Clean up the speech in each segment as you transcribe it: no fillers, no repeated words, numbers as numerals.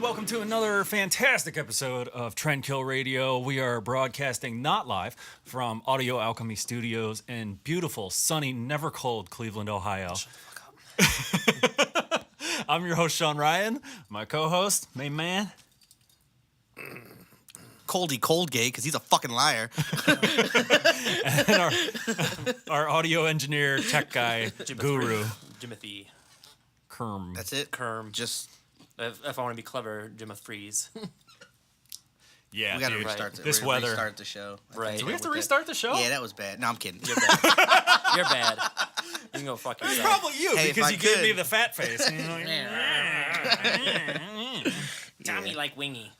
welcome to another fantastic episode of Trendkillradio. We are broadcasting not live from Audio Alchemy Studios in beautiful, sunny, never cold Cleveland, Ohio. Shut the fuck up. I'm your host, Sean Ryan. My co-host, main man. Coldgate, because he's a fucking liar. And our audio engineer, tech guy, guru. Jimothy. Kerm. That's it? Kerm. Just... If I want to be clever, Jim of Freeze. Yeah, we gotta dude. restart This weather. Restart the show. Right. Do we have to restart the show? Yeah, that was bad. No, I'm kidding. You're bad. You're bad. You can go fuck It's yourself. probably you, Hey, because if you I gave could. me the fat face. Tommy like wingy.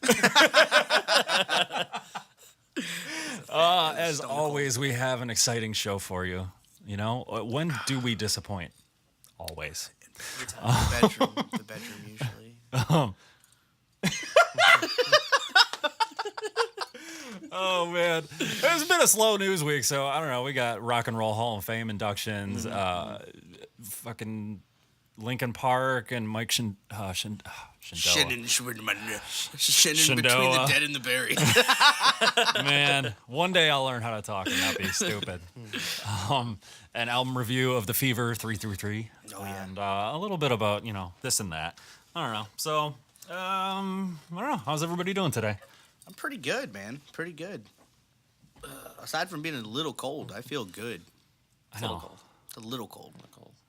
As always, we have an exciting show for you. You know, when do we disappoint? Always. The bedroom usually. Oh man, it's been a slow news week, so I don't know. We got Rock and Roll Hall of Fame inductions, fucking Linkin Park and Mike Shindoa. Shannon between the dead and the buried. Man, one day I'll learn how to talk and not be stupid. An album review of The Fever 333, and a little bit about this and that. I don't know. So I don't know. How's everybody doing today? I'm pretty good, man. Pretty good. Aside from being a little cold, I feel good. I know. It's a little cold.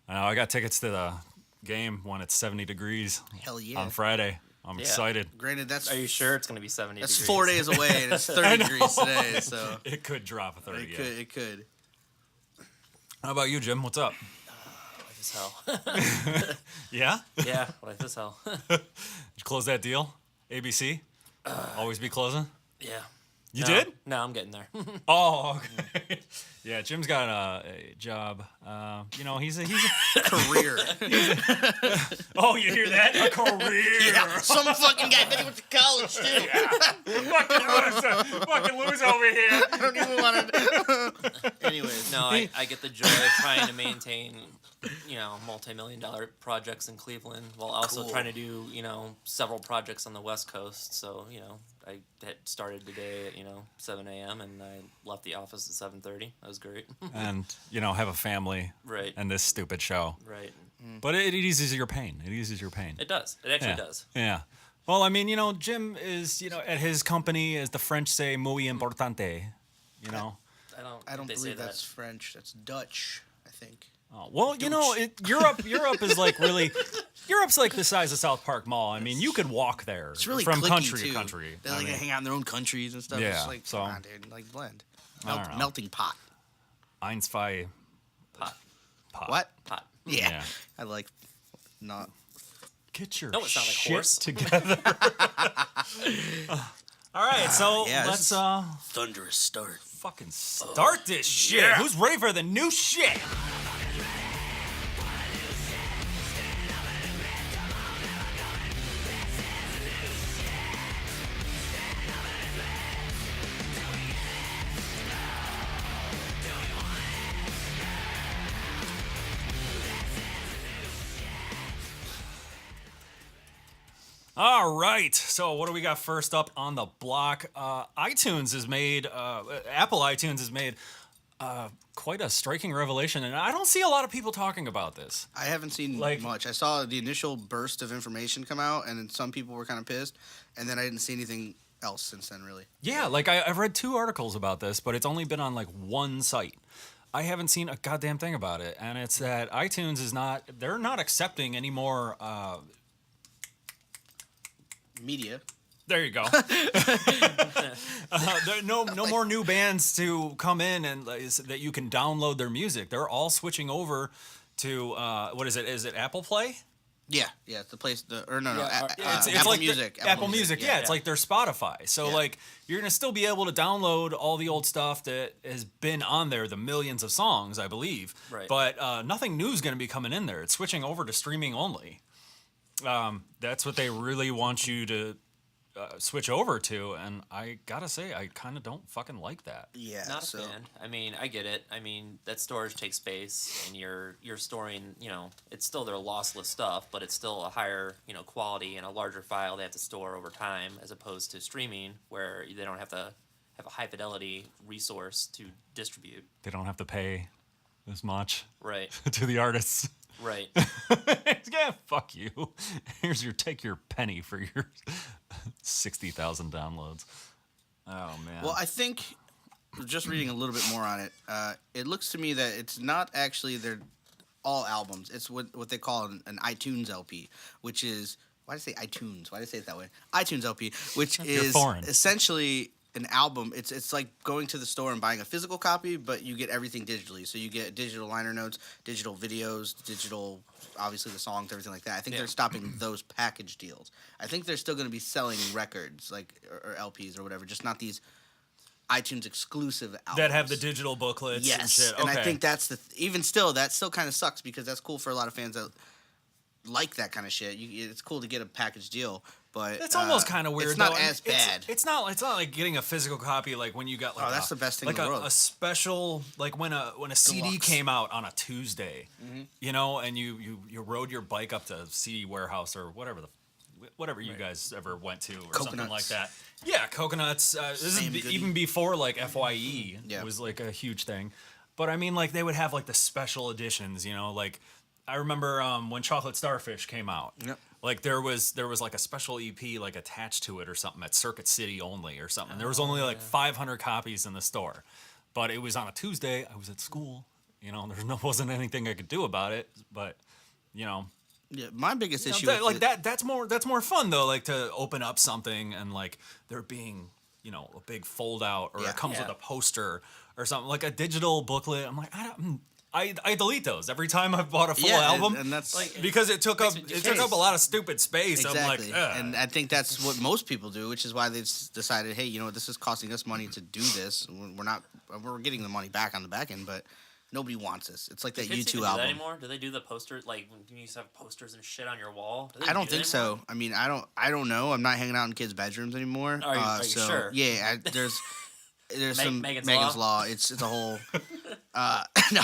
I know. I got tickets to the game when it's 70 degrees. Hell yeah. On Friday. I'm excited. Granted, that's... Are you sure it's going to be 70 That's degrees? 4 days away, and it's 30 degrees today, so... It could drop a 30. It could. How about you, Jim? What's up? Life is hell. Yeah? Yeah, life is hell. Did you close that deal? ABC? Always be closing? Yeah. You did? No, I'm getting there. Oh, okay. Yeah, Jim's got a job. He's a Career. Oh, you hear that? A career. Yeah, some fucking guy. Bet he went to college, too. Fucking loser over here. I don't even want to... Anyways. No, I get the joy of trying to maintain, multi-million-dollar projects in Cleveland while also trying to do, several projects on the West Coast. So, I had started today at, 7 a.m. and I left the office at 7:30. That was great. And, have a family. Right. And this stupid show. Right. But it eases your pain. It eases your pain. It does. It actually does. Yeah. Well, I mean, Jim is, at his company, as the French say, muy importante. I don't believe say that's French. That's Dutch, I think. Oh, well, Europe is like really, Europe's like the size of South Park Mall. I mean, you could walk there It's really from cliquey, country too. to country. They hang out in their own countries and stuff. Yeah, It's like, so- come on, dude. Like, blend. I don't know. Melting pot. Eins, zwei, pot. What? Pot. Yeah. I like not... Get your No, it's not like shit horse. together. All right, so yeah, let's Thunderous start. fucking start this shit. yeah. Who's ready for the new shit? All right, so what do we got first up on the block? iTunes has made, Apple iTunes has made quite a striking revelation, and I don't see a lot of people talking about this. I haven't seen much. I saw the initial burst of information come out, and then some people were kind of pissed, and then I didn't see anything else since then, really. Yeah, like I've read 2 articles about this, but it's only been on like one site. I haven't seen a goddamn thing about it, and it's that iTunes is they're not accepting any more... Media. There you go. No more new bands to come in and that you can download their music. They're all switching over to what is it? Is it Apple Play? Yeah, it's the place. It's Apple like Music. Apple Music. Yeah, it's like their Spotify. So like you're gonna still be able to download all the old stuff that has been on there, the millions of songs, I believe. Right. But nothing new is gonna be coming in there. It's switching over to streaming only. That's what they really want you to switch over to, and I gotta say, I kind of don't fucking like that. Yeah. Not a so fan. I mean, I get it. I mean, that storage takes space, and you're storing. It's still their lossless stuff, but it's still a higher quality and a larger file they have to store over time, as opposed to streaming, where they don't have to have a high fidelity resource to distribute. They don't have to pay as much Right. to the artists. Right. Yeah, fuck you. Take your penny for your 60,000 downloads. Oh man. Well, I think just reading a little bit more on it, it looks to me that it's not actually they're all albums. It's what they call an iTunes LP, which is why did I say iTunes? Why did I say it that way? iTunes LP, which is foreign. essentially an album. It's like going to the store and buying a physical copy, but you get everything digitally. So you get digital liner notes, digital videos, digital, obviously the songs, everything like that. I think they're stopping those package deals. I think they're still going to be selling records like or LPs or whatever, just not these iTunes exclusive albums that have the digital booklets and shit. and Okay. I think that's even still that still kind of sucks because that's cool for a lot of fans that like that kind of shit. It's cool to get a package deal. But it's almost kind of weird. It's not though. as bad. It's not like getting a physical copy. Like when you got like that's the best thing like in the world. a special like when a CD Deluxe. came out on a Tuesday, and you rode your bike up to CD warehouse or whatever you guys ever went to or something like that. Yeah, Coconuts. This is even before like FYE was like a huge thing. But I mean, like they would have like the special editions. Like I remember when Chocolate Starfish came out. Yep. Like there was like a special EP like attached to it or something at Circuit City only or something. There was only like 500 copies in the store, but it was on a Tuesday. I was at school. Wasn't anything I could do about it. But Yeah, my biggest issue that's more fun though. Like to open up something and like there being a big fold out or it comes with a poster or something like a digital booklet. I'm like I delete those every time I've bought a full album, and that's like because it took up a lot of stupid space. exactly. I'm like, and I think that's what most people do, which is why they've decided, hey, this is costing us money to do this. We're getting the money back on the back end, but nobody wants this. It's like that Kids U2 even do album. that anymore? Do they do the poster like when you used to have posters and shit on your wall? Do they I don't do that think so. anymore? I mean, I don't know. I'm not hanging out in kids' bedrooms anymore. Are you so sure? yeah, there's some Megan's Law. It's a whole no.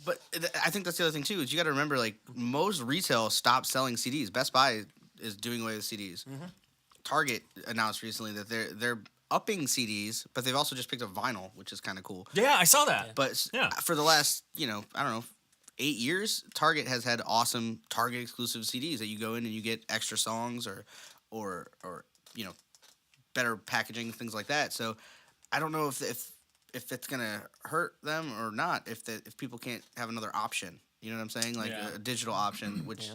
But I think that's the other thing too. Is you got to remember like most retail stopped selling CDs. Best Buy is doing away with CDs. Target announced recently that they're upping CDs, but they've also just picked up vinyl, which is kind of cool. yeah, I saw that. But for the last, I don't know, 8 years, Target has had awesome Target exclusive CDs that you go in and you get extra songs or better packaging, things like that. So I don't know if it's gonna hurt them or not if people can't have another option. You know what I'm saying? Like a digital option, which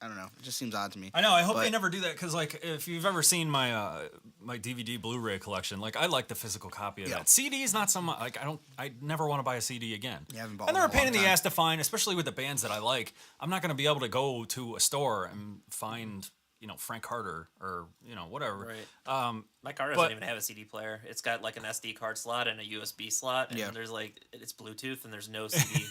I don't know. It just seems odd to me. I know. I hope they never do that because, like, if you've ever seen my my DVD Blu-ray collection, like, I like the physical copy of that. CD's not so much. Like, I never want to buy a CD again. You haven't bought and they're one a in a pain in long the time. ass to find, especially with the bands that I like. I'm not going to be able to go to a store and find Frank Carter or whatever. Right. My car doesn't even have a CD player. It's got like an SD card slot and a USB slot, and there's like it's Bluetooth and there's no CD.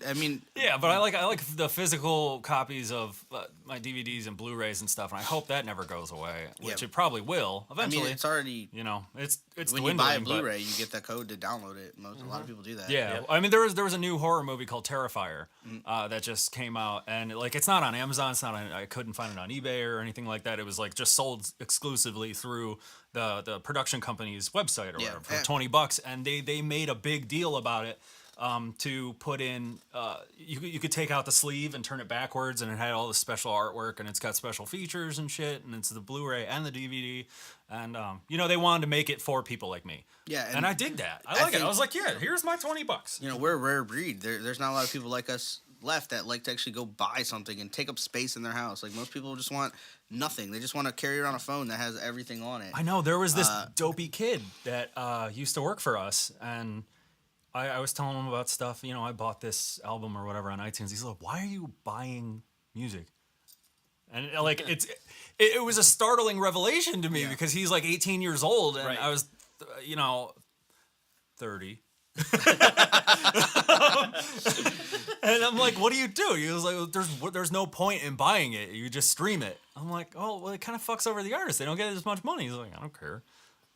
I mean. Yeah, but I like the physical copies of my DVDs and Blu-rays and stuff, and I hope that never goes away, which it probably will eventually. I mean, it's already. It's when dwindling, you buy a but- Blu-ray, you get that code to download it. A lot of people do that. Yeah, Yep. I mean there was a new horror movie called Terrifier that just came out, and like it's not on Amazon, I couldn't find it on eBay or anything like that. It was like just sold exclusively through the production company's website or whatever for $20, and they made a big deal about it. To put in, you could take out the sleeve and turn it backwards, and it had all the special artwork, and it's got special features and shit, and it's the Blu-ray and the DVD, and they wanted to make it for people like me. Yeah, and I dig that. I like it. I was like, yeah, here's my $20. We're a rare breed. There's not a lot of people like us left that like to actually go buy something and take up space in their house. Like most people just want nothing. They just want to carry around a phone that has everything on it. I know there was this dopey kid that used to work for us, and I was telling him about stuff. I bought this album or whatever on iTunes. He's like, "Why are you buying music?" And like it was a startling revelation to me because he's like 18 years old, and I was 30. And I'm like, what do? He was like, there's no point in buying it. You just stream it. I'm like, oh, well, it kind of fucks over the artist. They don't get as much money. He's like, I don't care.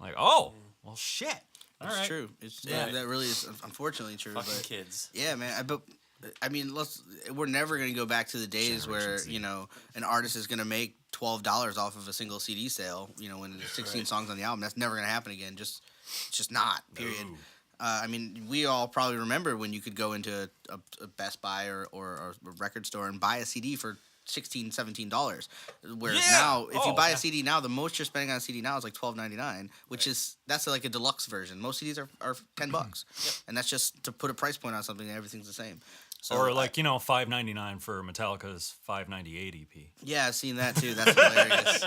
I'm like, oh, well, shit. It's right. true. That really is unfortunately true. Fucking but kids. Yeah, man. We're never gonna go back to the days where an artist is gonna make $12 off of a single CD sale. When there's 16 songs on the album, that's never gonna happen again. It's just not. Period. No. We all probably remember when you could go into a Best Buy or a record store and buy a CD for $16, $17. Whereas now, if you buy a CD now, the most you're spending on a CD now is like $12.99, which that's like a deluxe version. Most CDs are $10, and that's just to put a price point on something and everything's the same. So, or like $5.99 for Metallica's $5.98 EP. Yeah, I've seen that too. That's hilarious.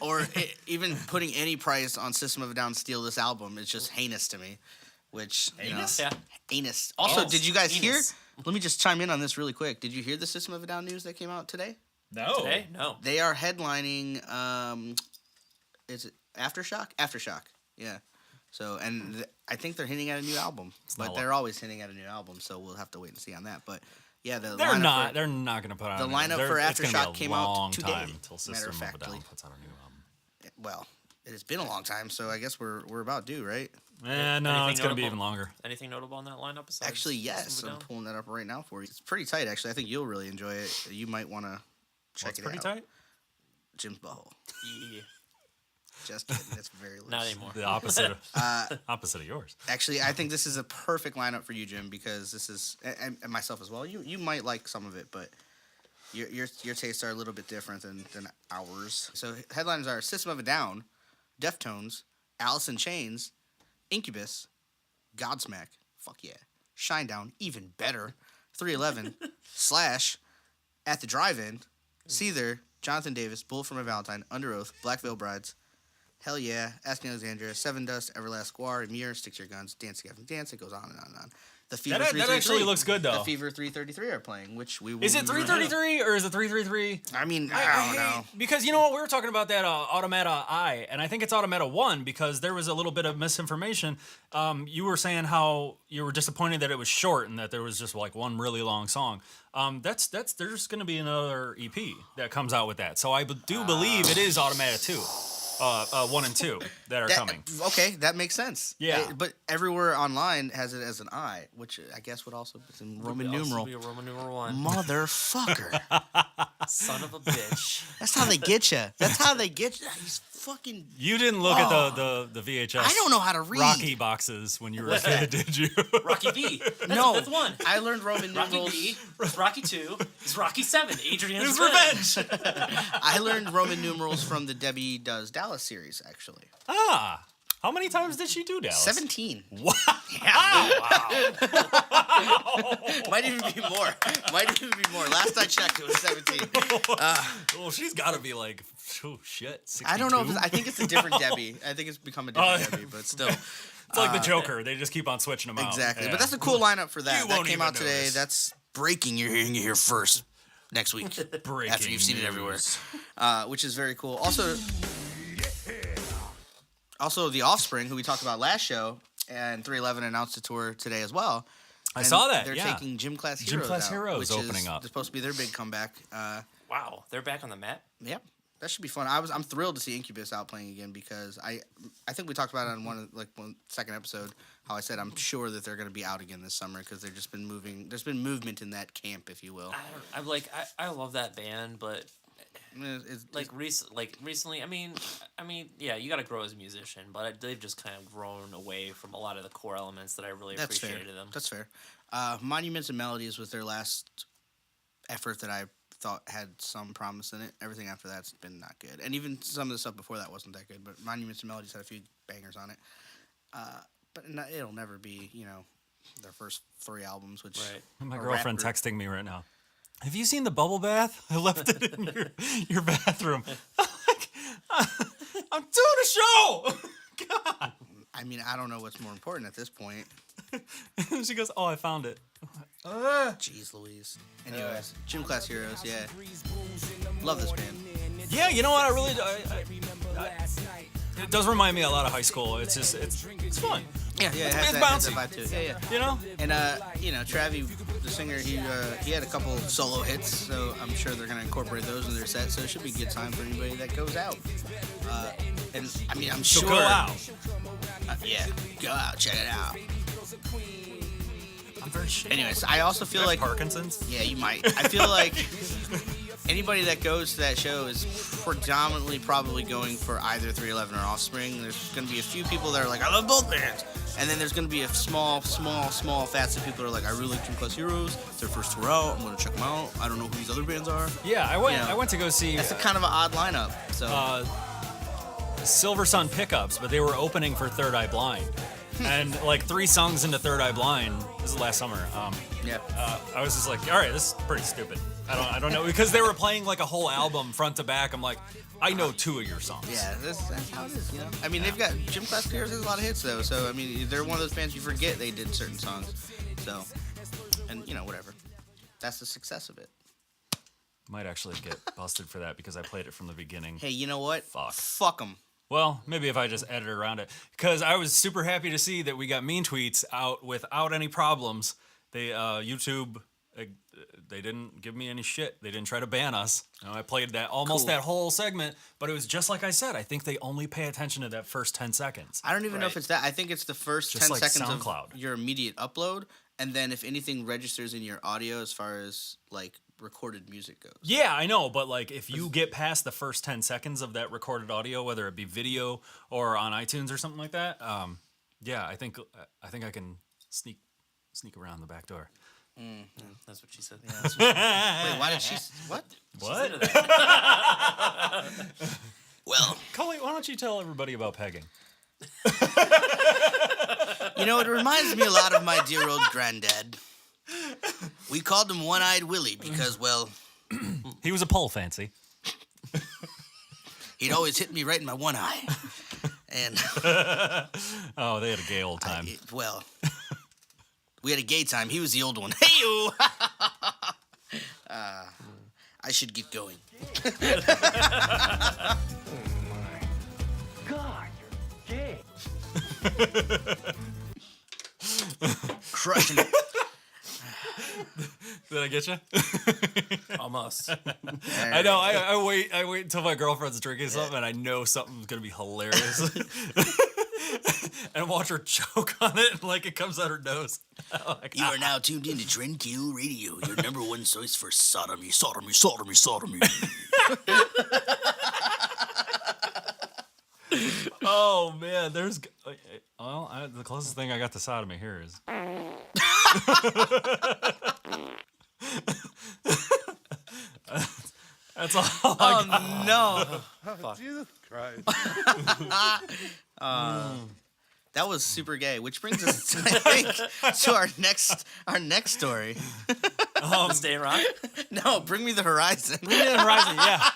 Or even putting any price on System of a Down's "Steal This Album" is just heinous to me. Which Heinous? Yeah. Heinous. Also, did you guys hear? Heinous. Let me just chime in on this really quick. Did you hear the System of a Down news that came out today? No. Today? No. They are headlining. Is it Aftershock? Aftershock. Yeah. So, and I think they're hinting at a new album, but they're always hinting at a new album. So we'll have to wait and see on that. But yeah, they're not going to put out the lineup for Aftershock came out today. Until System of a Down puts out a new album. Well, it has been a long time, so I guess we're about due, right? No, it's going to be even longer. Anything notable on that lineup besides? Actually, yes. I'm pulling that up right now for you. It's pretty tight, actually. I think you'll really enjoy it. You might want to check it out. Pretty tight? Jim's butthole. Yeah. Just kidding. It's very loose. Not anymore. The opposite of yours. Actually, I think this is a perfect lineup for you, Jim, because this is, and myself as well. You might like some of it, but your tastes are a little bit different than ours. So headliners are System of a Down, Deftones, Alice in Chains, Incubus, Godsmack, fuck yeah, Shinedown, even better, 311, Slash, At the Drive-In, Seether, Jonathan Davis, Bullet for My Valentine, Under Oath, Black Veil Brides, Hell Yeah, Asking Alexandria, Seven Dust, Everlast Square, Emir, Stick to Your Guns, Dance Gavin Dance, it goes on and on and on. The Fever that 333. actually looks good, though. The Fever 333 are playing, which we will. Is it 333 or is it 333? I mean, I don't know. Because you know what? We were talking about that Automata I, and I think it's Automata 1 because there was a little bit of misinformation. You were saying how you were disappointed that it was short and that there was just like one really long song. There's going to be another EP that comes out with that. So I do believe it is Automata 2. 1 and 2 that are coming. Okay, that makes sense. Yeah. But everywhere online has it as an I, which I guess would also be in Roman numeral. Be a Roman numeral 1. Motherfucker. Son of a bitch. That's how they get you. That's how they get you. He's fucking... You didn't look at the VHS. I don't know how to read. Rocky boxes when you were a kid, did you? Rocky V. That's No. the fifth one. I learned Roman Rocky numerals... V. It's Rocky 2. It's Rocky 7. Adrian's His revenge. I learned Roman numerals from the Debbie Does Dallas series, actually. How many times did she do Dallas? 17. Wow. Yeah. Might even be more. Last I checked, it was 17. Well, she's got to be like, oh shit, 62? I don't know. I think it's a different Debbie. I think it's become a different Debbie, but still. It's like the Joker. They just keep on switching them out. Exactly. Yeah. But that's a cool lineup for that. You That won't came even out today. notice. That's breaking. You're hearing it here first next week. Breaking after you've seen it everywhere. news. Which is very cool. Also, The Offspring, who we talked about last show, and 311 announced a tour today as well. I And saw that, They're yeah. taking Gym Class Heroes Gym Class out, Heroes which opening up. It's supposed to be their big comeback. Wow. They're back on the map? Yeah, that should be fun. I'm thrilled to see Incubus out playing again because I think we talked about it on one second episode how I said I'm sure that they're going to be out again this summer because they've just been moving. There's been movement in that camp, if you will. I love that band, but recently, I mean, yeah, you got to grow as a musician, but they've just kind of grown away from a lot of the core elements that I really appreciated them. That's fair. Monuments and Melodies was their last effort that I thought had some promise in it. Everything after that's been not good, and even some of the stuff before that wasn't that good. But Monuments and Melodies had a few bangers on it. But it'll never be, their first 3 albums. Which Right. My girlfriend texting me right now. Have you seen the bubble bath? I left it in your bathroom. I'm doing a show. God. I mean, I don't know what's more important at this point. She goes, "Oh, I found it." Jeez Louise. Anyways, Gym Class Heroes, yeah. Love this band. Yeah, you know what? I really it does remind me a lot of high school. It's just it's fun. Yeah, it has It's that, has bouncy. that vibe to it. Yeah. You know? And Travi, the singer, he had a couple solo hits, so I'm sure they're gonna incorporate those in their set. So it should be a good time for anybody that goes out. And I mean, I'm So sure. go out. Yeah, go out, check it out. I'm very shit. Anyways, I also feel like Parkinson's. yeah, you might. I feel like anybody that goes to that show is predominantly probably going for either 311 or Offspring. There's going to be a few people that are like, I love both bands. And then there's going to be a small facet of people that are like, I really like Dream Class Heroes. It's their first tour out. I'm going to check them out. I don't know who these other bands are. Yeah, I went. You know, I went to go see. That's a kind of an odd lineup. So Silver Sun Pickups, but they were opening for Third Eye Blind. And like 3 songs into Third Eye Blind, this is last summer. yeah. I was just like, all right, this is pretty stupid. I don't know, because they were playing like a whole album front to back. I'm like, I know 2 of your songs. Yeah, that's how it is, you know? I mean, they've got Gym Class Heroes has a lot of hits, though. So, I mean, they're one of those bands you forget they did certain songs. So, and, you know, whatever. That's the success of it. Might actually get busted for that because I played it from the beginning. Hey, you know what? Fuck. Fuck them. Well, maybe if I just edit around it. Because I was super happy to see that we got Mean Tweets out without any problems. They, YouTube, they didn't give me any shit. They didn't try to ban us. You know, I played that almost that whole segment, but it was just like I said. I think they only pay attention to that first 10 seconds. I don't even know if it's that. I think it's the first Just 10 like seconds SoundCloud. of your immediate upload. And then if anything registers in your audio as far as, like, recorded music goes. Yeah, I know, but like if you get past the first 10 seconds of that recorded audio, whether it be video or on iTunes or something like that, yeah, I think I can sneak around the back door. That's what she said. Wait, why did she... What? What? Well, Cully, why don't you tell everybody about pegging? you know, it reminds me a lot of my dear old granddad. We called him One-Eyed Willie because, well... He was a pole fancy. He'd always hit me right in my one eye. And... Oh, they had a gay old time. well... We had a gay time. He was the old one. Hey-o! I should get going. God, you're gay. Crushing it. Did I get you? Almost. I know. I wait until my girlfriend's drinking something, and I know something's gonna be hilarious, and watch her choke on it like it comes out her nose. You are now tuned in to Trendkillradio, your number one source for sodomy. Oh man, there's. Well, the closest thing I got to sodomy here is. That's all I got. No. Jesus Christ. That was super gay, which brings us, I think, to our next story. Stay in rock. No, bring me the horizon. Horizon, yeah.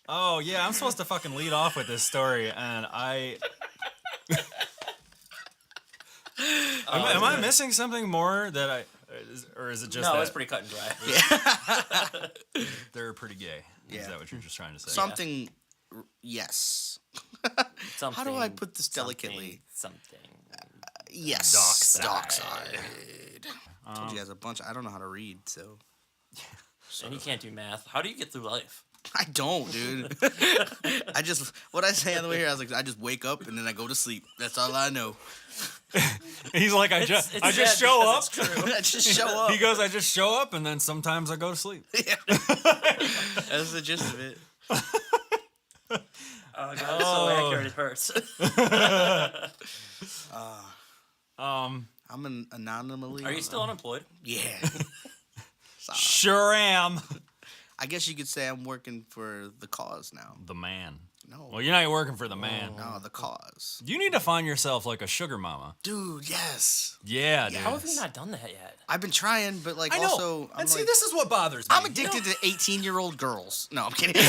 Oh yeah, I'm supposed to fucking lead off with this story, and I. Am I missing something more that I, or is it just No, that it's pretty cut and dry. they're pretty gay? Yeah. Is that what you're just trying to say? Something, yes. Something, How do I put this delicately? Something. Yes. Dockside. Told you guys a bunch. I don't know how to read, so. And you can't do math. How do you get through life? I don't, dude. What I say on the way here, I was like, I just wake up and then I go to sleep. That's all I know. He's like, I just show up. I just show up. He goes, I just show up, and then sometimes I go to sleep. Yeah. That's the gist of it. Oh, God, it's so accurate, it hurts. I'm an anonymous. Are you still unemployed? Yeah. Sure am. I guess you could say I'm working for the cause now. The man. No. Well, you're not working for the man. No, the cause. You need to find yourself like a sugar mama. Dude, yes. Yeah, dude. How have you not done that yet? I've been trying, but like I know. also I'm and see, like, this is what bothers me. I'm addicted to 18-year-old girls. No, I'm kidding.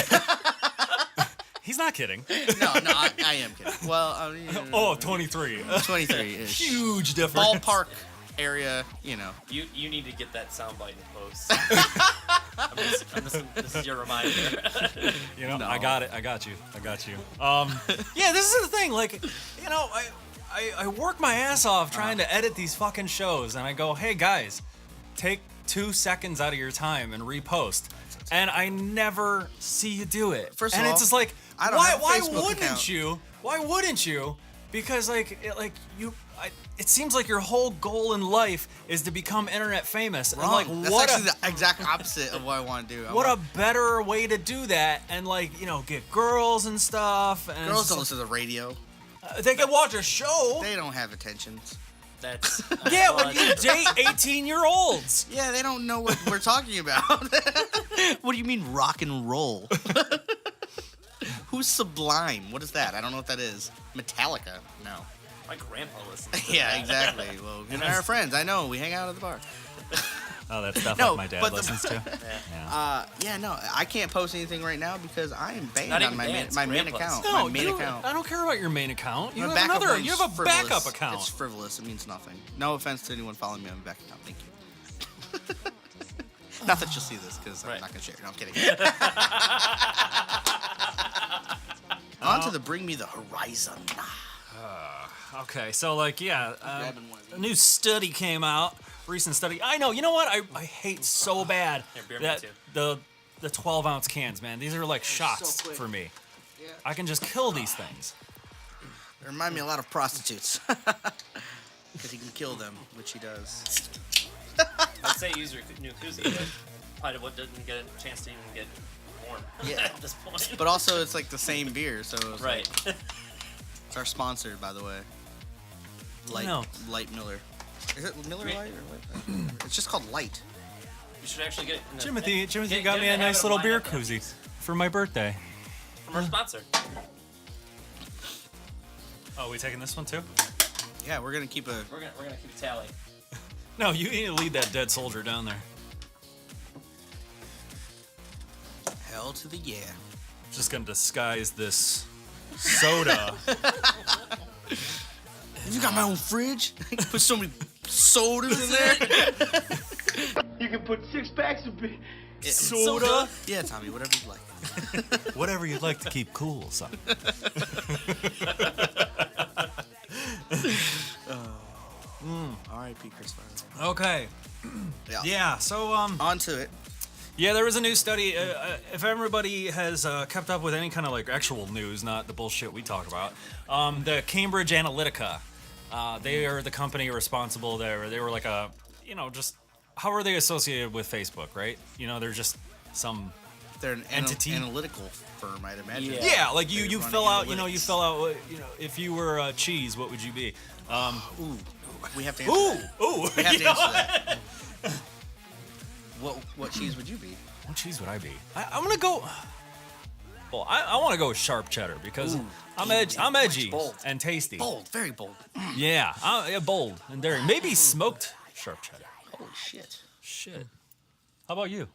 He's not kidding. no, I am kidding. Well, I mean, Oh, 23. 23-ish. Huge difference. Ballpark area, you know. You need to get that soundbite in post. This is your reminder. You know, No. I got it. I got you. Yeah, this is the thing. Like, you know, I work my ass off trying to edit these fucking shows, and I go, hey guys, take 2 seconds out of your time and repost. And I never see you do it. First of and all, it's just like, I don't why have a Facebook wouldn't account. you? Why wouldn't you? Because it seems like your whole goal in life is to become internet famous. Wrong. And like, That's what actually the exact opposite of what I want to do. what a better way to do that, and like, you know, get girls and stuff. And Girls don't listen to the radio. They can watch a show. They don't have attentions. That's Yeah, when you date 18-year-olds. Yeah, they don't know what we're talking about. What do you mean rock and roll? Who's Sublime? What is that? I don't know what that is. Metallica? No. my grandpa listens. To Yeah, that. exactly. Well, you and I are friends. I know. We hang out at the bar. Oh, that's stuff No, like my dad but listens to. Yeah. Yeah, no, I can't post anything right now because I am banned Not on even my main, banned, my main grandpa's. account. No, my main account. I don't care about your main account. You My have backup another. one's You have a frivolous. backup account. It's frivolous. It means nothing. No offense to anyone following me on my back account. Thank you. Not that you'll see this because I'm Right. not gonna share it. No, I'm kidding. On to the Bring Me the Horizon. Okay, so like, yeah, grabbing one of a new study came out. Recent study. I know. You know what? I hate so bad Here, beer me that too. the 12-ounce cans, man. These are like shots quick. for me. Yeah. I can just kill these things. They remind me a lot of prostitutes. Because he can kill them, which he does. I'd say use your new koozie, but probably what didn't get a chance to even get warm. Yeah. At this point. But also, it's like the same beer, so it's Right. Like, it's our sponsor, by the way. know. Light Miller. Is it Miller Light or Light? It's just called Light. You should actually get. in the- Timothy get- got get me in a the nice habit of little lining beer up that koozie piece for my birthday. from our sponsor. Oh, we taking this one too? Yeah, we're gonna keep a. We're gonna keep a tally. No, you need to lead that dead soldier down there. Hell to the yeah. Just gonna disguise this soda. You got my own fridge? Put so many sodas in there. You can put 6 packs of beer. Soda? Yeah, Tommy, whatever you like. Whatever you'd like to keep cool, son. R.I.P. Chris Farley. Okay. Yeah. Yeah, so On to it. yeah, there was a new study. If everybody has kept up with any kind of like actual news, not the bullshit we talk about, the Cambridge Analytica, they are the company responsible. They were like a, you know, just how are they associated with Facebook, right? You know, they're just some They're an Entity? analytical firm, I'd imagine. Yeah. yeah, like you They run fill out, you know, you analytics. fill out, you know, if you were cheese, what would you be? Ooh, we have to answer Ooh, that. ooh. We have you to know? answer that. What cheese would you be? What cheese would I be? I'm gonna go. Well, I want to go with sharp cheddar because I'm edgy bold. and tasty. Bold, very bold. Yeah, yeah, bold and dairy. Maybe smoked sharp cheddar. Holy shit. Shit. How about you?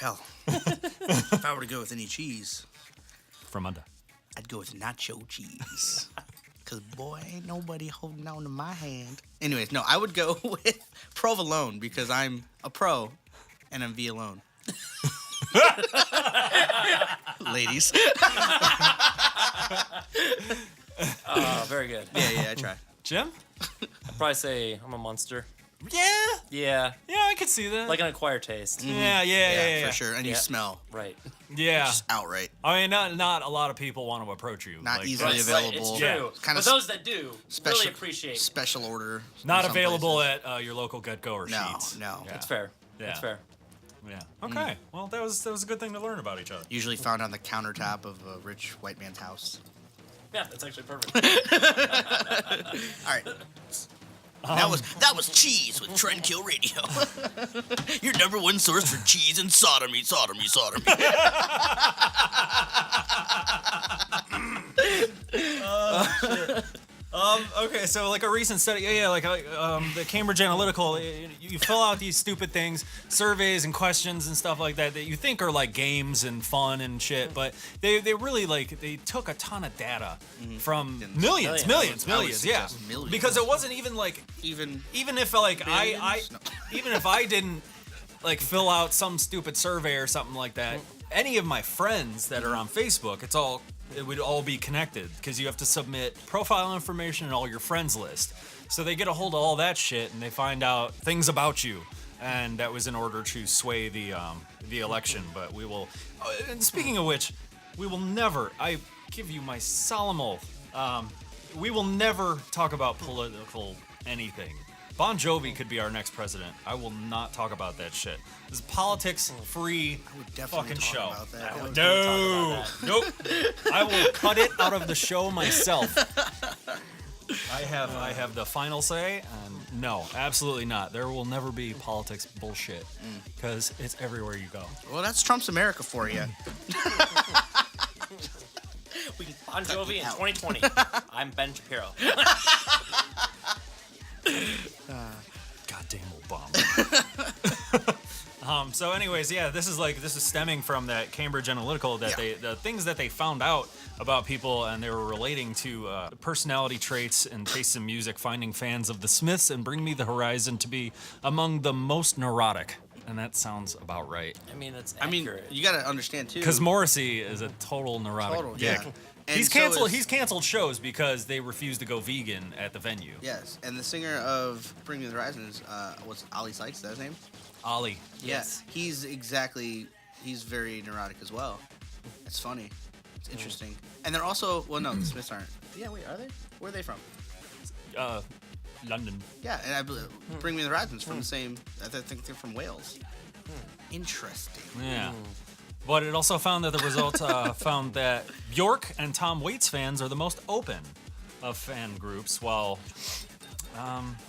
Well, if I were to go with any cheese, From under. I'd go with nacho cheese. Because, boy, ain't nobody holding on to my hand. Anyways, no, I would go with provolone because I'm a pro and I'm V alone. Ladies. Very good. Yeah, I try. Jim? I'd probably say I'm a monster. Yeah. Yeah, Yeah, I could see that. like an acquired taste. Yeah. For sure. And you Yeah. smell Right. Yeah. just outright. I mean, not a lot of people want to approach you. Not like, easily that's Right, available. it's Yeah. true. Kinda But those that do Special, really appreciate. special order. Not in some available places. at your local Getgo or No, Sheetz. no. Yeah. That's fair. Yeah. That's fair. Yeah. Okay. Well, that was a good thing to learn about each other. Usually found on the countertop of a rich white man's house. Yeah, that's actually perfect. All right. That was cheese with Trendkillradio. Your number one source for cheese and sodomy. Okay, so like a recent study, the Cambridge Analytical, you fill out these stupid things, surveys and questions and stuff like that you think are like games and fun and shit, but they really they took a ton of data from millions, I would yeah, suggest millions. because it wasn't even like Even if like I billions? No. even if I didn't like fill out some stupid survey or something like that, any of my friends that are on Facebook, it's all it would all be connected because you have to submit profile information and all your friends list. So they get a hold of all that shit and they find out things about you. And that was in order to sway the election. But we will. And speaking of which, we will never. I give you my solemn oath. We will never talk about political anything. Bon Jovi could be our next president. I will not talk about that shit. This is politics-free fucking show. About that. No, nope. I will cut it out of the show myself. I have the final say, and no, absolutely not. There will never be politics bullshit because it's everywhere you go. Well, that's Trump's America for you. Bon Jovi in 2020. I'm Ben Shapiro. Goddamn Obama. So anyways, yeah, this is stemming from that Cambridge Analytical that the things that they found out about people, and they were relating to personality traits and tastes in music, finding fans of the Smiths and Bring Me the Horizon to be among the most neurotic. And that sounds about right. I mean, it's accurate. You got to understand too. Because Morrissey is a total neurotic. Total, yeah. And He's so canceled. is- He's canceled shows because they refused to go vegan at the venue. Yes, and the singer of Bring Me the Horizon is what's Ali Sykes? Is that his name? Ollie. Yes. Yeah, he's very neurotic as well. It's funny. It's interesting. And they're also the Smiths aren't. Yeah, wait, are they? Where are they from? London. Yeah, and I believe Bring Me the Horizon's from the same. I think they're from Wales. Interesting. Yeah. But it also found that the results found that Bjork and Tom Waits fans are the most open of fan groups, while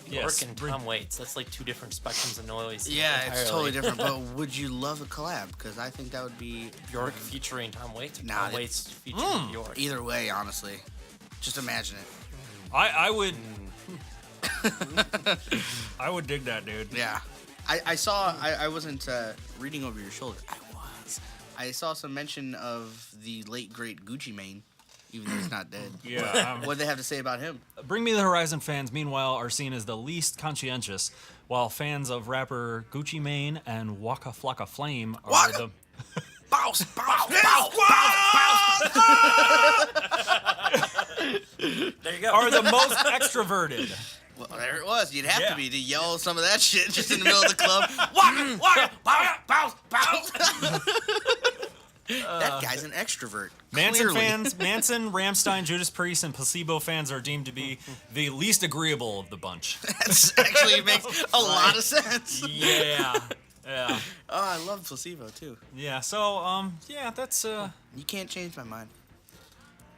Bjork and Tom Waits. That's like two different spectrums of noise. Yeah, entirely. it's totally different. But would you love a collab? Because I think that would be Bjork featuring Tom Waits. Or Nah, Tom Waits featuring Bjork. either way. Honestly, just imagine it. I would. I would dig that, dude. Yeah, I saw. I wasn't reading over your shoulder. I saw some mention of the late great Gucci Mane, even though he's not dead. Yeah. What did they have to say about him? Bring Me the Horizon fans, meanwhile, are seen as the least conscientious, while fans of rapper Gucci Mane and Waka Flocka Flame are the. Bounce, bounce, There you go. Are the most extroverted. Well, there it was. You'd have Yeah. to be to yell some of that shit just in the middle of the club. Waka, waka, bounce, bounce, bounce. That guy's an extrovert. Manson Clearly. fans, Manson, Rammstein, Judas Priest, and Placebo fans are deemed to be the least agreeable of the bunch. That actually makes a lot of sense. Yeah. Yeah. Oh, I love Placebo too. Yeah. So, yeah, that's You can't change my mind.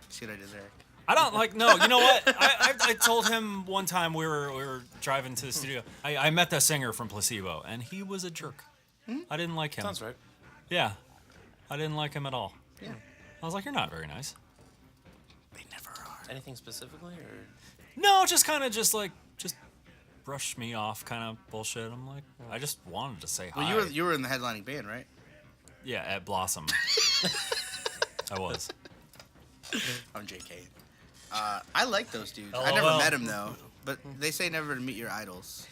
See what I did there? I don't like. No, you know what? I told him one time we were driving to the studio. I met the singer from Placebo, and he was a jerk. I didn't like him. Sounds right. Yeah, I didn't like him at all. Yeah. I was like, you're not very nice. They never are. Anything specifically, or No, just kind of just brushed me off, kind of bullshit. I'm like, I just wanted to say hi. Well, you were in the headlining band, right? Yeah, at Blossom. I was. I'm JK. I like those dudes. I never LOL. met him though, but they say never to meet your idols.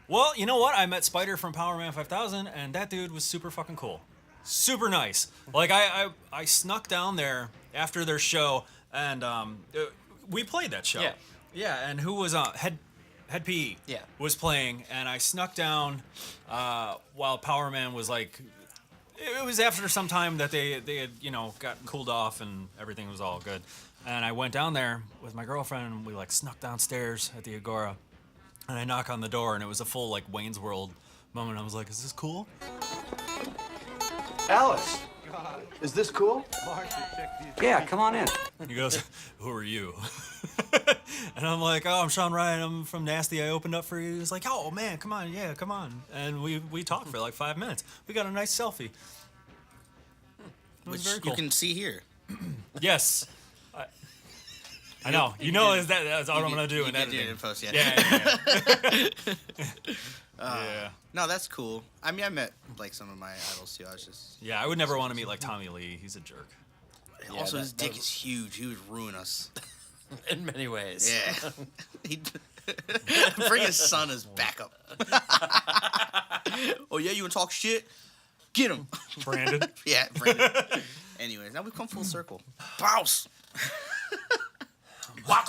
Well, you know what? I met Spider from Power Man 5000, and that dude was super fucking cool. Super nice. Like, I snuck down there after their show, and we played that show. Yeah. Yeah, and who was on? Head PE Yeah. was playing, and I snuck down while Power Man was like... It was after some time that they had, gotten cooled off and everything was all good. And I went down there with my girlfriend, and we, snuck downstairs at the Agora. And I knock on the door, and it was a full, Wayne's World moment. I was like, is this cool? Alice, is this cool? Yeah, come on in. He goes, who are you? And I'm like, oh, I'm Sean Ryan. I'm from Nasty. I opened up for you. He was like, oh, man, come on. Yeah, come on. And we talked for 5 minutes. We got a nice selfie. It was Which very cool. you can see here. Yes. I know. You know that's all I'm going to do You in can do editing. it in post, yeah. Yeah. Yeah. No, that's cool. I mean, I met some of my idols too. I was just. Yeah, I would never want to meet Tommy Lee. He's a jerk. Also, his that dick was- is huge. He would ruin us. in many ways. Yeah. He'd bring his son as backup. Oh yeah, you wanna talk shit? Get him. Brandon. Yeah, Brandon. Anyways, now we've come full circle. Bounce. Wow.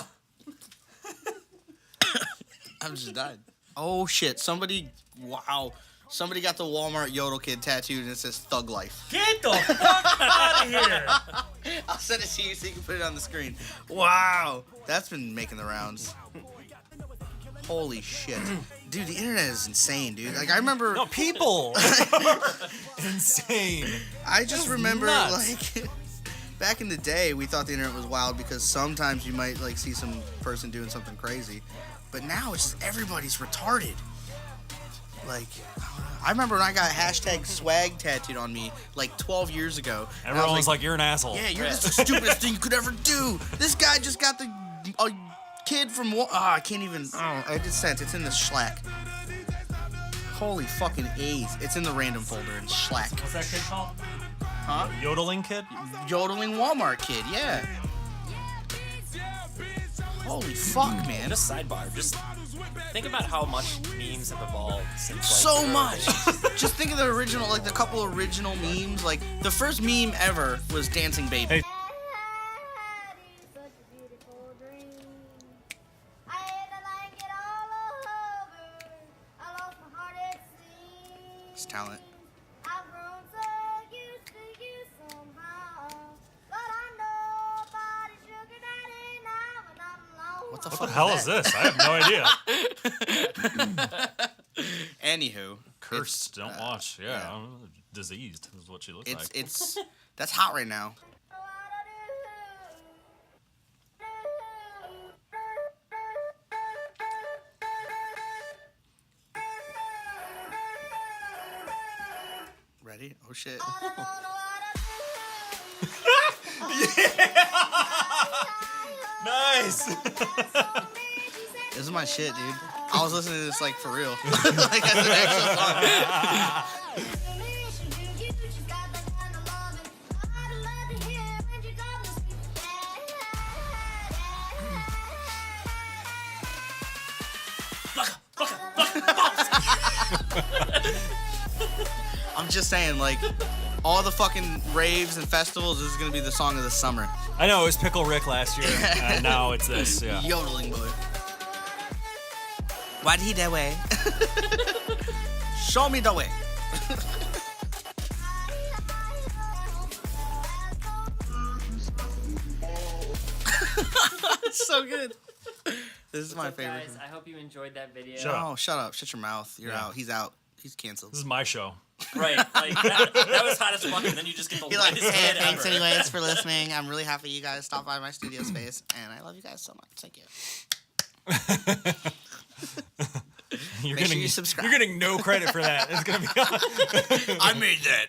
I'm just dying. Oh shit! Somebody got the Walmart Yodel Kid tattooed and it says Thug Life. Get the fuck out of here! I'll send it to you so you can put it on the screen. Wow, that's been making the rounds. Holy shit. Dude, the internet is insane, dude. Like, I remember... No, people! Insane. I just remember, nuts. like... Back in the day, we thought the internet was wild because sometimes you might, like, see some person doing something crazy. But now, it's just everybody's retarded. Like... I remember when I got hashtag swag tattooed on me, like, 12 years ago. Everyone was like, you're an asshole. Yeah, you're just the stupidest thing you could ever do. This guy just got the... kid from I can't even. Oh, I just sent. It's in the Slack. Holy fucking A's! It's in the random folder in Slack. What's that kid called? Huh? Yodeling kid? Yodeling Walmart kid. Yeah. Holy fuck, man! Just sidebar. Just think about how much memes have evolved since. Like, So much. Just think of the original, like the couple original memes. Like the first meme ever was Dancing Baby. Hey. It's talent. What the What fuck the hell is is that? this? I have no idea. Anywho, Cursed. Don't watch. Yeah. yeah. Diseased is what she looks it's like. it's that's hot right now. Ready? Oh shit. Nice. This is my shit, dude. I was listening to this like for real. Like as an actual song. I'm just saying, like, all the fucking raves and festivals, this is gonna be the song of the summer. I know, it was Pickle Rick last year, and now it's this, yeah. Yodeling boy. Why'd he that way? Show me the way. It's so good. This is my favorite. Guys, I hope you enjoyed that video. Shut up. Oh, shut up. Shut your mouth. You're Yeah. out. He's out. He's canceled. This is my show. Right, like that was hot as fuck, and then you just get the He like, lightest hey, hit thanks ever. anyways for listening. I'm really happy you guys stopped by my studio space, and I love you guys so much. Thank you. You're Make sure you subscribe. You're getting no credit for that. It's gonna be. I made that.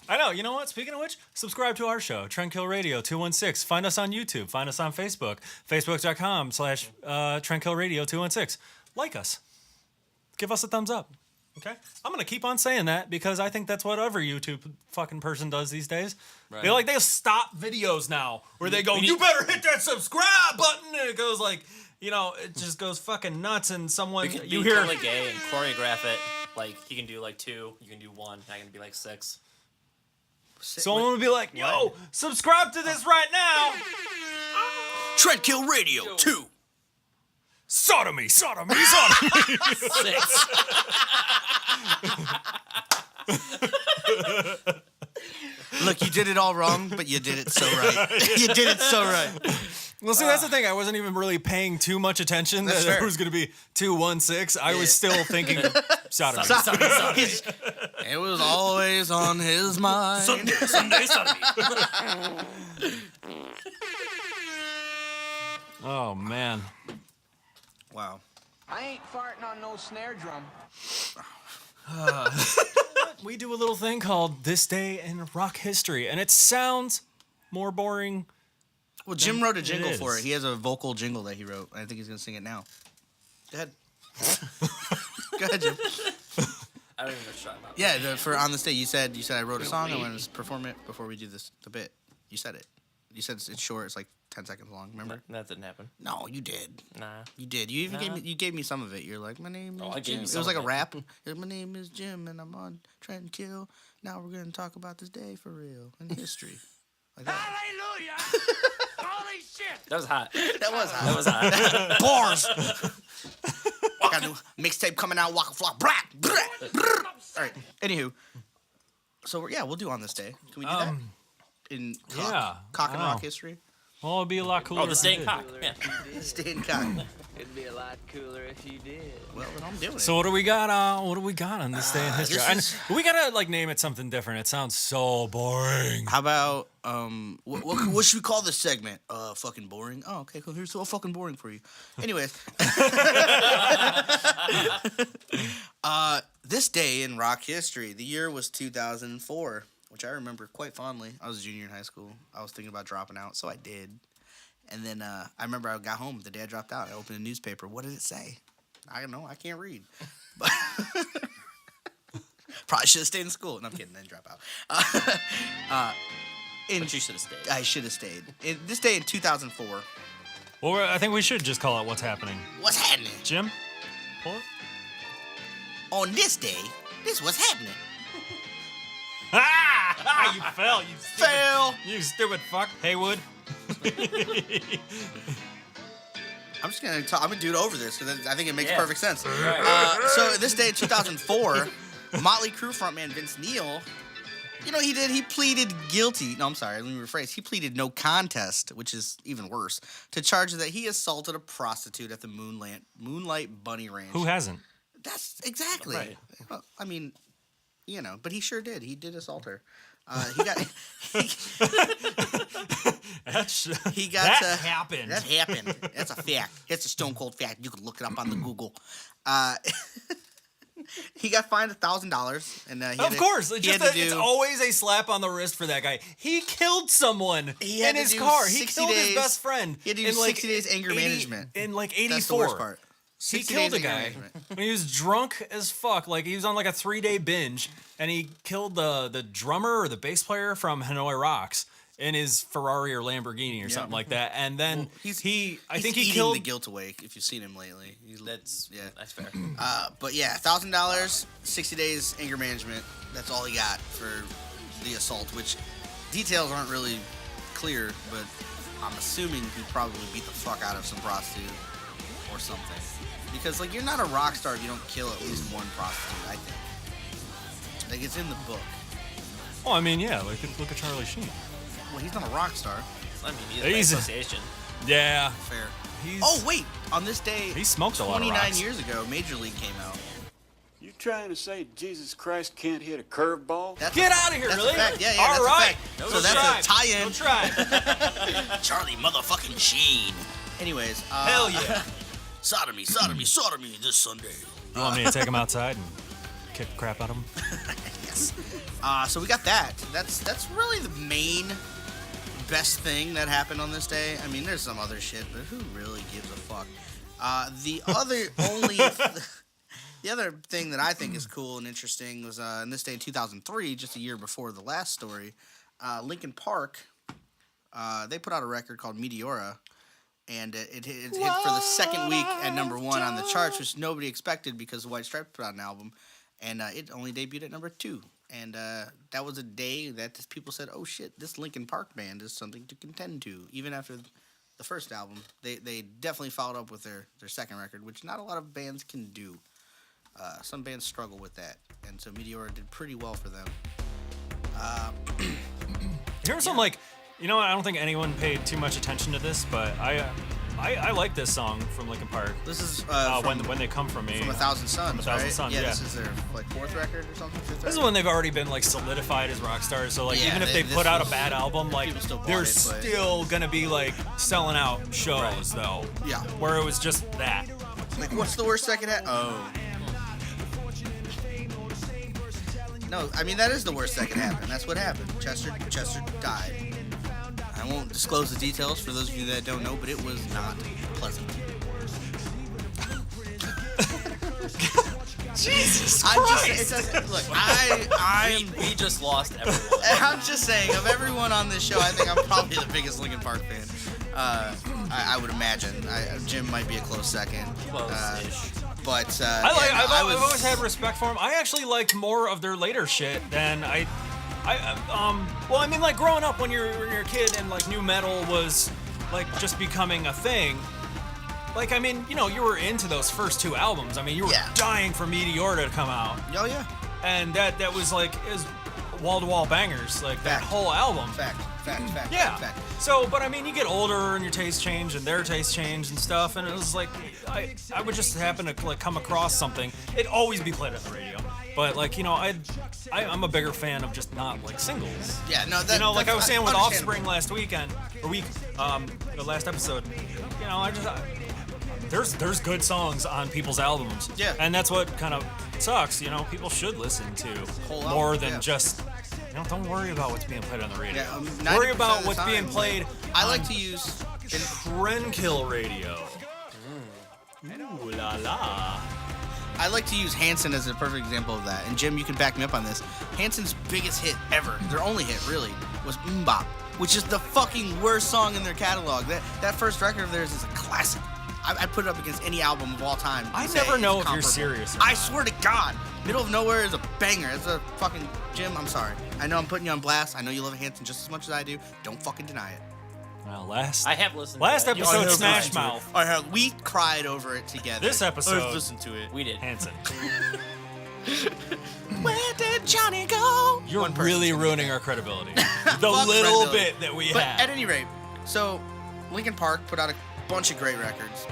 I know. You know what? Speaking of which, subscribe to our show, Trendkillradio 216. Find us on YouTube. Find us on Facebook. Facebook.com/Trendkillradio 216. Like us. Give us a thumbs up. Okay? I'm gonna keep on saying that because I think that's what every YouTube fucking person does these days. Right. They'll stop videos now where they go, you better hit that subscribe button, and it goes like, it just goes fucking nuts, and someone You can you be hear totally gay and choreograph it. Like he can do like 2, you can do 1, I can be like 6. someone would be like, yo, subscribe to this right now. Trendkill Radio 2. Sodomy. 6. Look, you did it all wrong, but you did it so right. You did it so right. Well, see, that's the thing. I wasn't even really paying too much attention that That's there fair. was going to be 216. I was still thinking sodomy. It was always on his mind. Sunday. Oh, man. Wow. I ain't farting on no snare drum. We do a little thing called This Day in Rock History, and it sounds more boring. Well, Jim wrote a jingle is. for it. He has a vocal jingle that he wrote. I think he's going to sing it now. Go ahead. Go ahead, Jim. I don't even know what you're talking about. Yeah, for On This Day, you said I wrote a song. I want to perform it before we do the bit. You said it. You said it's short. It's like 10 seconds long. Remember? That didn't happen. No, you did. Nah. You did. You even Nah. gave me some of it. You're like, my name is I gave Jim. you It some was like a of it. rap. You're like, my name is Jim, and I'm on Trendkill. Now we're gonna talk about this day for real in history. Like that. Hallelujah! Holy shit! That was hot. That was hot. That was hot. Bars. Got a new mixtape coming out. Waka Flocka. Brat. All right. Anywho, so we'll do On This Day. Can we do that in cock and rock history? Well, it'd be a lot cooler. Oh, the if stay you in did. cock. Yeah. Stay in cock. It'd be a lot cooler if you did. Well, then I'm doing it. So what do we got? What do we got on this day in history? this And we gotta like name it something different. It sounds so boring. How about what should we call this segment? Fucking boring. Oh, okay, cool. Here's so fucking boring for you. Anyways, this day in rock history, the year was 2004, which I remember quite fondly. I was a junior in high school. I was thinking about dropping out, so I did. And then I remember I got home the day I dropped out. I opened a newspaper. What did it say? I don't know. I can't read. But probably should have stayed in school. No, I'm kidding. I didn't drop out. But you should have stayed. I should have stayed. This day in 2004. Well, I think we should just call it "What's Happening." What's happening? Jim, pull it. On this day, this was happening. Ah! You fell. You stupid, Fail. You stupid fuck, Haywood. I'm just gonna talk. I'm gonna do it over this because I think it makes Yeah. perfect sense. Right. So this day in 2004, Motley Crue frontman Vince Neil, you know what he did? He pleaded guilty. No, I'm sorry. Let me rephrase. He pleaded no contest, which is even worse, to charges that he assaulted a prostitute at the Moonlight Bunny Ranch. Who hasn't? That's exactly. Right. Well, I mean, you know, but he sure did. He did assault her. He got. He got that happened. That happened. That's a fact. It's a stone cold fact. You can look it up on the Google. He got fined $1,000, and Of course, it's do. always a slap on the wrist for that guy. He killed someone He had in to his do car. He 60 killed his days- best friend. He had to do in like 60 days anger management. In like That's the 84. worst part. He 60 killed a days anger guy management. when he was drunk as fuck. Like he was on like a 3-day binge, and he killed the drummer or the bass player from Hanoi Rocks in his Ferrari or Lamborghini or something like that. And then Well, I he's think he eating killed the guilt away. If you've seen him lately, That's fair. But yeah, $1,000, 60 days anger management. That's all he got for the assault. Which details aren't really clear, but I'm assuming he probably beat the fuck out of some prostitute or something. Because like you're not a rock star if you don't kill at least one prostitute. I think. Like it's in the book. Oh, I mean, yeah. Like look at Charlie Sheen. Well, he's not a rock star. I mean, he's by He's- association. Yeah. Fair. He's, Oh wait, on this day, He smoked a lot of 29 rocks. years ago, Major League came out. You trying to say Jesus Christ can't hit a curveball? That's Get a- out of here, that's really? A fact. Yeah, All that's a right. fact. No So that's try. a tie-in. No try. Charlie motherfucking Sheen. Anyways, Hell yeah. sodomy this Sunday. You want me to take him outside and kick the crap out of him? Yes. So we got that. That's really the main best thing that happened on this day. I mean, there's some other shit, but who really gives a fuck? The other thing that I think is cool and interesting was on this day in 2003, just a year before the last story, Linkin Park, they put out a record called Meteora, and it hit for the second week at number 1 on the charts, which nobody expected because the White Stripes put out an album, and it only debuted at number 2. And that was a day that people said, oh shit, this Linkin Park band is something to contend to, even after the first album. They definitely followed up with their second record, which not a lot of bands can do. Some bands struggle with that, and so Meteora did pretty well for them. Here's some like, you know what? I don't think anyone paid too much attention to this, but I like this song from Linkin Park. This is When They Come From Me. from 1,000 Suns, From 1,000 right? Suns, yeah, yeah. this is their like 4th record or something. 5th This is record? when they've already been like solidified as rock stars. So like Yeah, even if they this put out a was- bad album, like people still bought they're it, but- still gonna be like selling out shows though. Yeah. Where it was just that. Like, what's the worst second half? Oh. No, I mean, that is the worst that could happen. That's what happened. Chester died. I won't disclose the details for those of you that don't know, but it was not pleasant. Jesus I'm just, look, We just lost everyone. I'm just saying, of everyone on this show, I think I'm probably the biggest Linkin Park fan. I would imagine. Jim might be a close second. Close-ish. But I've was, always had respect for them. I actually liked more of their later shit than I Well, I mean, like growing up when you're a kid and like new metal was like just becoming a thing. Like, I mean, you know, you were into those first 2 albums. I mean, you were dying for Meteor to come out. Oh yeah. And that was like is wall-to-wall bangers, like that whole album. Fact. Yeah. Fact. So, but I mean, you get older and your tastes change and their tastes change and stuff, and it was like I would just happen to like come across something. It'd always be played on the radio, but like you know, I'm a bigger fan of just not like singles. Yeah, no, that, you know, like I was saying with understandable. Offspring last the last episode. You know, there's good songs on people's albums. Yeah. And that's what kind of sucks. You know, people should listen to Whole more album, than just. You know, don't worry about what's being played on the radio. Yeah, worry 90% about of the what's time, being played. I like to use Trendkillradio. Ooh la la. I like to use Hanson as a perfect example of that. And Jim, you can back me up on this. Hanson's biggest hit ever, their only hit really, was Mbop, which is the fucking worst song in their catalog. That first record of theirs is a classic. I put it up against any album of all time. I never know if you're serious or I not. swear to God, Middle of Nowhere is a banger. It's a fucking Jim. I'm sorry. I know I'm putting you on blast. I know you love Hanson just as much as I do. Don't fucking deny it. Well, I have listened. last to it. episode, have Smash listened to it. Mouth. All right, we cried over it together. This episode, I've listened to it. We did. Hanson. Where did Johnny go? You're One person really said ruining our credibility. The Fuck little credibility. bit that we But have. at any rate, so Linkin Park put out a bunch of great records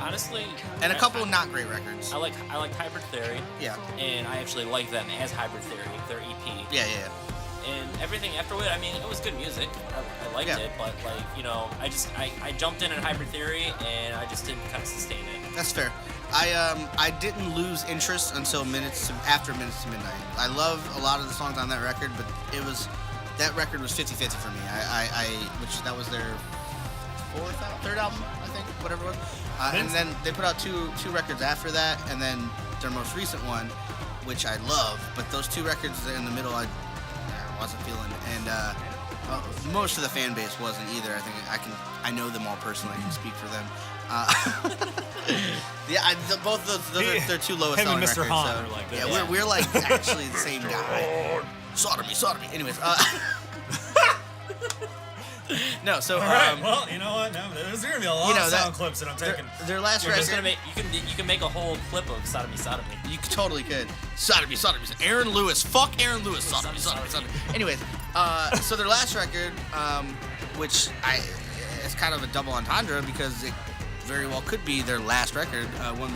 Honestly, and a couple of not great records. I liked Hybrid Theory, Yeah. and I actually like them as Hybrid Theory, their EP. Yeah. And everything afterward, I mean, it was good music. I liked Yeah. it, but like, you know, I jumped in at Hybrid Theory, and I just didn't kind of sustain it. That's fair. I didn't lose interest until after Minutes to Midnight. I love a lot of the songs on that record, but that record was 50-50 for me. That was their third album, I think, whatever it was. And then they put out two records after that, and then their most recent one, which I love, but those 2 records in the middle I wasn't feeling, and most of the fan base wasn't either. I know them all personally. I can speak for them. Both those are their 2 lowest Him and selling Mr. records. Hahn are like this. Yeah, we're like actually the same guy. Sodomy. Anyways, no. So All right, well, you know what? No, there's gonna be a lot of sound clips that I'm taking. their last You're just record. gonna make you can make a whole clip of Sodomy. You totally could. Sodomy. Aaron Lewis. Fuck Aaron Lewis. Sodomy. Anyways, so their last record, which it's kind of a double entendre because it very well could be their last record. One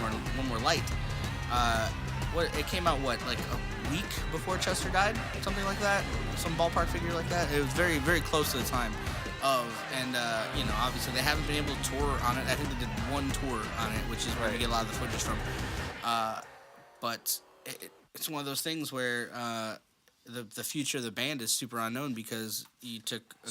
more light. It came out like a week before Chester died, something like that, some ballpark figure like that. It was very very close to the time of, and you know, obviously they haven't been able to tour on it. I think they did 1 tour on it, which is where we get a lot of the footage from. But it's one of those things where the future of the band is super unknown because you took a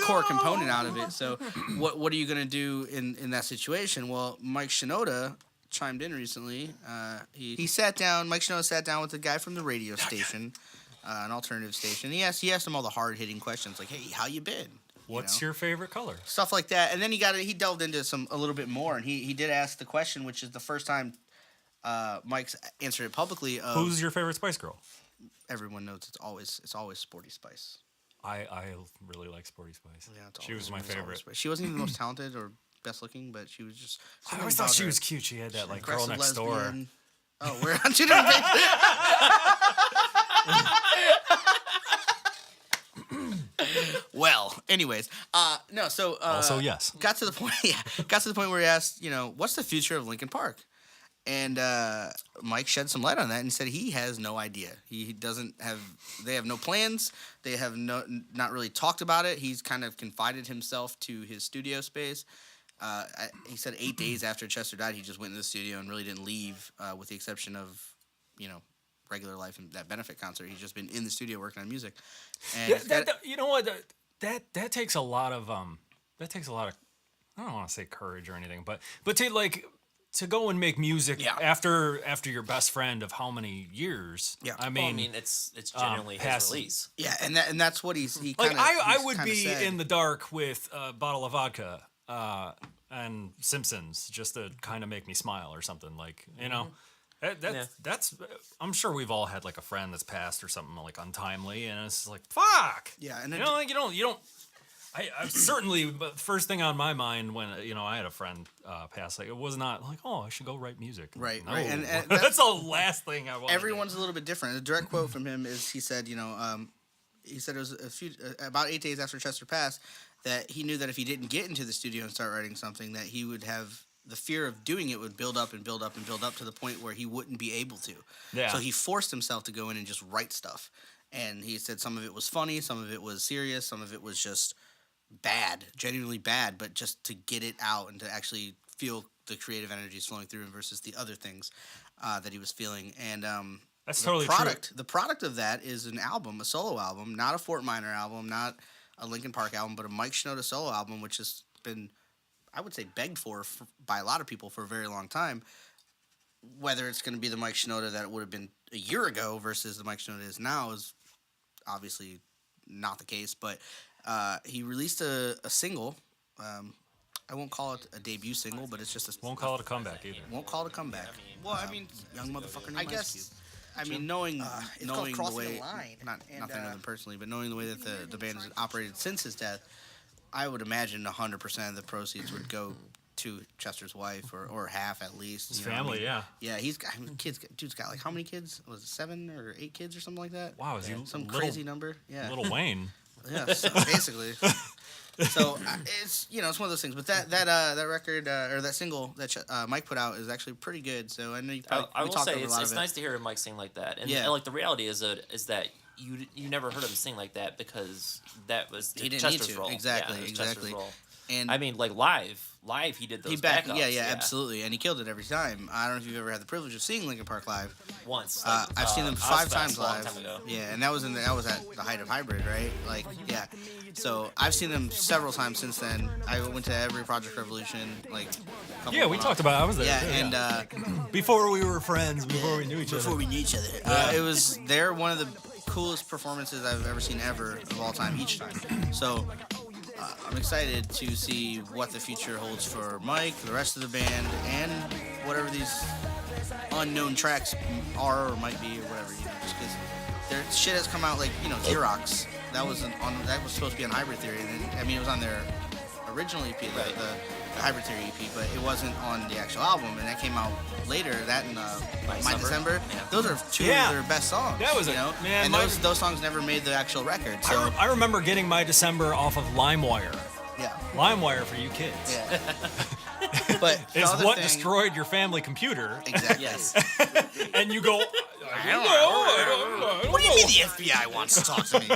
core component out of it. So what are you gonna do in that situation? Well, Mike Shinoda chimed in recently. He sat down. Mike Shinoda sat down with the guy from the radio station, an alternative station. He asked him all the hard hitting questions like, "Hey, how you been? What's your favorite color?" Stuff like that. And then he delved into a little bit more, and he did ask the question, which is the first time Mike's answered it publicly. Who's your favorite Spice Girl? Everyone knows it's always Sporty Spice. I really like Sporty Spice. Yeah, She was my it's always favorite. Spice. She wasn't even the most talented or best looking, but she was just. I always thought she was cute. She had that like girl aggressive next door. lesbian. Oh, we're on 2 different pages. Well, anyways, no. So Also, yes. got to the point. Yeah, got to the point where he asked, what's the future of Linkin Park? And Mike shed some light on that and said he has no idea. He doesn't have. They have no plans. They have not really talked about it. He's kind of confided himself to his studio space. He said 8 days after Chester died, he just went into the studio and really didn't leave, with the exception of, regular life and that benefit concert. He's just been in the studio working on music. And Yeah, you know what? That takes a lot of I don't want to say courage or anything, but to go and make music after your best friend of how many years? Yeah. I mean, it's generally his past- release. yeah, and that's what he Like kind of. I would be in the dark with a bottle of vodka and Simpsons just to kind of make me smile or something, like, That's. I'm sure we've all had like a friend that's passed or something like untimely, and it's like fuck. Yeah, and you don't. I certainly, but first thing on my mind when I had a friend pass, like it was not like, oh, I should go write music. Right, No. right, and that's the last thing I want. everyone's a little bit different. A direct quote from him is he said, he said it was about 8 days after Chester passed that he knew that if he didn't get into the studio and start writing something, that he would have the fear of doing it would build up and build up and build up to the point where he wouldn't be able to. Yeah. So he forced himself to go in and just write stuff. And he said some of it was funny, some of it was serious, some of it was just bad, genuinely bad, but just to get it out and to actually feel the creative energies flowing through him versus the other things that he was feeling. And that's the totally product. true. The product of that is an album, a solo album, not a Fort Minor album, not a Linkin Park album, but a Mike Shinoda solo album, which has been, I would say, begged for by a lot of people for a very long time. Whether it's going to be the Mike Shinoda that would have been a year ago versus the Mike Shinoda is now is obviously not the case, but he released a single. I won't call it a debut single, but it's just a... Won't call it a comeback either. Won't call it a comeback. Well, I mean, young motherfucker named I Ice guess- Cube. I mean, knowing called the Crossing way, the Line, not and, nothing of him personally, but knowing the way that the band has operated since his death, I would imagine 100% of the proceeds would go to Chester's wife, or half at least. His you know what I family, mean? yeah. Yeah, he's got kids. Dude's got like how many kids? Was it 7 or 8 kids or something like that? Wow, is he some little- crazy number? Yeah, Little Wayne. yeah, so basically. So it's it's one of those things. But that record or that single that Mike put out is actually pretty good. So I know you probably I we will talked say over a lot it's of it. nice to hear Mike sing like that, and, Yeah. and like the reality is that you never heard him sing like that because that was He didn't Chester's need to. role. Exactly, Yeah, it was Chester's exactly. role. And I mean, like live he did those he backed, backups. yeah, absolutely, and he killed it every time. I don't know if you've ever had the privilege of seeing Linkin Park live. Once. I've seen them 5 Ozfest times a long live. time ago. Yeah, and that was at the height of Hybrid, right? Like, yeah. So I've seen them several times since then. I went to every Project Revolution, like. Yeah, we talked about it. I was there. Yeah, too, and before we were friends, before we knew each other. before we knew each other, they're one of the coolest performances I've ever seen of all time, each time. So. I'm excited to see what the future holds for Mike, the rest of the band, and whatever these unknown tracks are or might be or whatever, just because their shit has come out like, Xerox. That was supposed to be on Hybrid Theory, and it was on their original EP, the Hybrid Theory EP, but it wasn't on the actual album, and that came out later. That and My December. Yeah. Those are two Yeah. of their best songs. That was man. and those songs never made the actual record. So I remember getting My December off of LimeWire. yeah. LimeWire for you kids. Yeah. But the Is other what thing- destroyed your family computer. Exactly. Yes. And you go, I don't know. What do you mean the FBI wants to talk to me?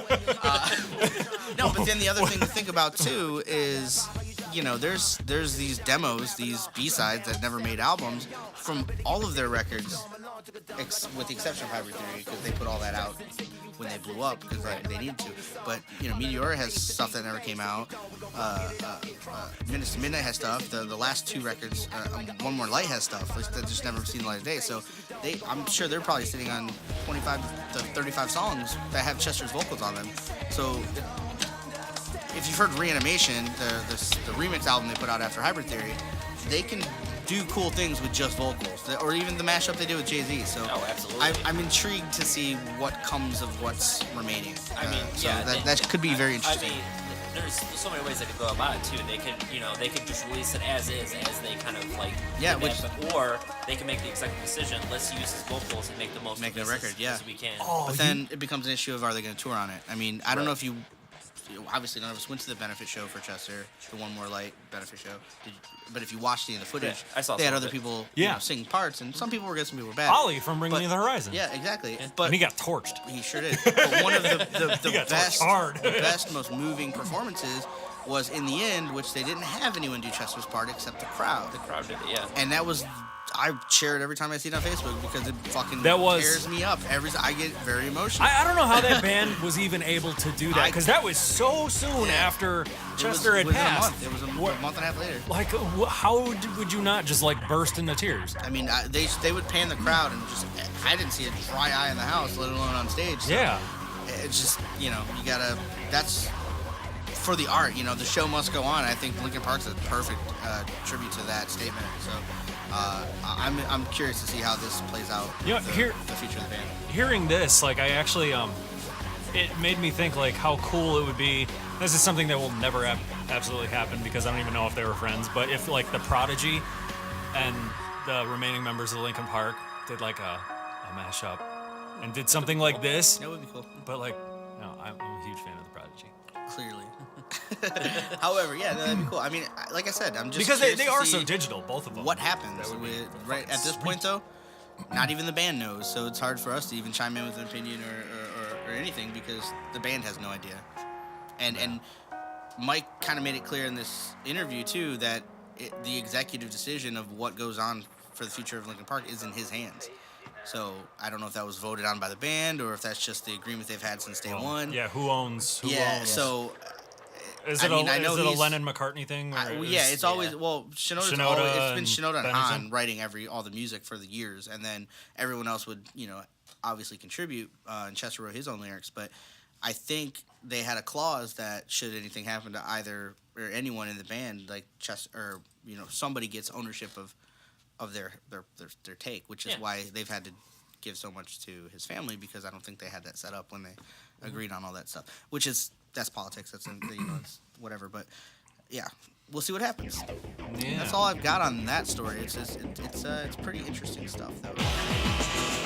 No, but then the other thing to think about too is, there's these demos, these B-sides that never made albums from all of their records, with the exception of Hybrid Theory, because they put all that out when they blew up because they needed to. But Meteora has stuff that never came out. Minutes to Midnight has stuff. The last 2 records, One More Light has stuff that just never seen the light of day. So I'm sure they're probably sitting on 25 to 35 songs that have Chester's vocals on them. So if you've heard Reanimation, the remix album they put out after Hybrid Theory, they can do cool things with just vocals, or even the mashup they did with Jay-Z. So absolutely. I'm intrigued to see what comes of what's remaining. That could be very interesting. I mean, there's so many ways they could go about it too. They could just release it as is, as they kind of like. Yeah, did that, or they can make the executive decision. Let's use his vocals and make the most Make of a record, yeah. as we can. But then it becomes an issue of, are they going to tour on it? I mean, I don't know if you obviously none of us went to the benefit show for Chester, the One More Light benefit show. But if you watched any of the footage, I saw they had some of other it. people Yeah. sing parts, and some people were good, some people were bad. Ollie from Bring But- Me the Horizon. Yeah, exactly. But And he got torched. he sure did. But one of the He got best, torched hard. the best, most moving performances was in the end, which they didn't have anyone do Chester's part except the crowd. The crowd did it, yeah. And that was, I share it every time I see it on Facebook because it fucking That was- tears me up. I get very emotional. I don't know how that band was even able to do that, because that was so soon after Chester had within passed. A month. It was a What- month and a half later. Like, would you not just like burst into tears? I mean, they would pan the crowd and just, I didn't see a dry eye in the house, let alone on stage. So Yeah. It's just, you gotta, that's for the art. You know, the show must go on. I think Linkin Park's a perfect tribute to that statement. So I'm curious to see how this plays out. Yeah, the future of the band. Hearing this, like, I actually it made me think like how cool it would be. This is something that will never absolutely happen because I don't even know if they were friends. But if like the Prodigy and the remaining members of Linkin Park did like a mashup and did something like this, That would be cool. but like, no, I'm a huge fan of the Prodigy. Clearly. However, yeah, that'd be cool. I mean, like I said, I'm just Because curious they to are see so digital, both of them. what happens That would be right at this point, though. Not even the band knows, so it's hard for us to even chime in with an opinion or anything because the band has no idea. And Mike kind of made it clear in this interview too that the executive decision of what goes on for the future of Linkin Park is in his hands. So I don't know if that was voted on by the band or if that's just the agreement they've had since day one. Yeah, who owns? So Is it, I know is it a he's- Lennon-McCartney thing? Or it's always Shinoda's Shinoda always, it's been and Shinoda and Bennerson? Han writing all the music for the years, and then everyone else would obviously contribute. And Chester wrote his own lyrics, but I think they had a clause that should anything happen to either or anyone in the band, like Chester or somebody gets ownership of their take, which is why they've had to give so much to his family because I don't think they had that set up when they agreed on all that stuff. That's politics. That's it's whatever. But yeah, we'll see what happens. Yeah. That's all I've got on that story. It's pretty interesting stuff though.